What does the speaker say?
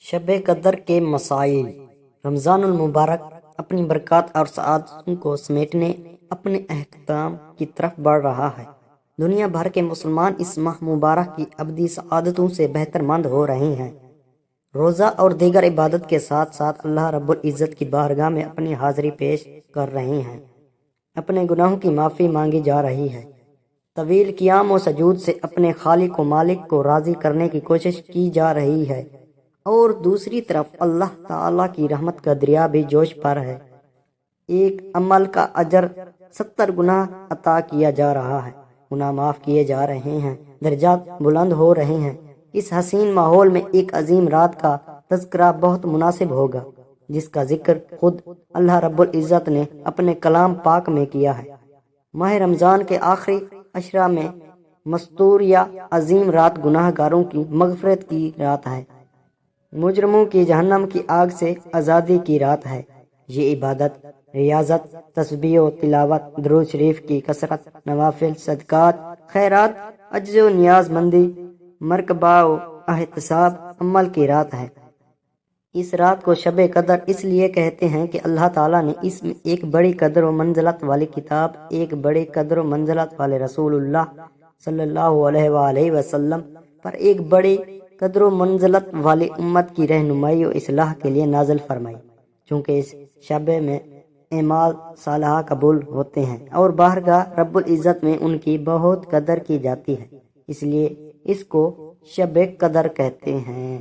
شب قدر کے مسائل۔ رمضان المبارک اپنی برکات اور سعادتوں کو سمیٹنے اپنے اختتام کی طرف بڑھ رہا ہے۔ دنیا بھر کے مسلمان اس ماہ مبارک کی ابدی سعادتوں سے بہتر مند ہو رہے ہیں۔ روزہ اور دیگر عبادت کے ساتھ ساتھ اللہ رب العزت کی بارگاہ میں اپنی حاضری پیش کر رہے ہیں۔ اپنے گناہوں کی معافی مانگی جا رہی ہے۔ طویل قیام و سجود سے اپنے خالق و مالک کو راضی کرنے کی کوشش کی جا رہی ہے، اور دوسری طرف اللہ تعالیٰ کی رحمت کا دریا بھی جوش پر ہے۔ ایک عمل کا اجر 70 گنا عطا کیا جا رہا ہے، گناہ معاف کیے جا رہے ہیں، درجات بلند ہو رہے ہیں۔ اس حسین ماحول میں ایک عظیم رات کا تذکرہ بہت مناسب ہوگا، جس کا ذکر خود اللہ رب العزت نے اپنے کلام پاک میں کیا ہے۔ ماہ رمضان کے آخری عشرہ میں مستور یا عظیم رات گناہ گاروں کی مغفرت کی رات ہے، مجرموں کی جہنم کی آگ سے آزادی کی رات ہے۔ یہ عبادت، ریاضت، تسبیح و تلاوت، درود شریف کی کثرت، نوافل، صدقات، خیرات، عجز و نیاز مندی، مرقبہ و احتساب عمل کی رات ہے۔ اس رات کو شب قدر اس لیے کہتے ہیں کہ اللہ تعالیٰ نے اس میں ایک بڑی قدر و منزلت والی کتاب، ایک بڑی قدر و منزلت والے رسول اللہ صلی اللہ علیہ وآلہ وسلم پر ایک بڑی قدر و منزلت والی امت کی رہنمائی و اصلاح کے لیے نازل فرمائی۔ چونکہ اس شبے میں اعمال صالحہ قبول ہوتے ہیں اور بارگاہ رب العزت میں ان کی بہت قدر کی جاتی ہے، اس لیے اس کو شب قدر کہتے ہیں۔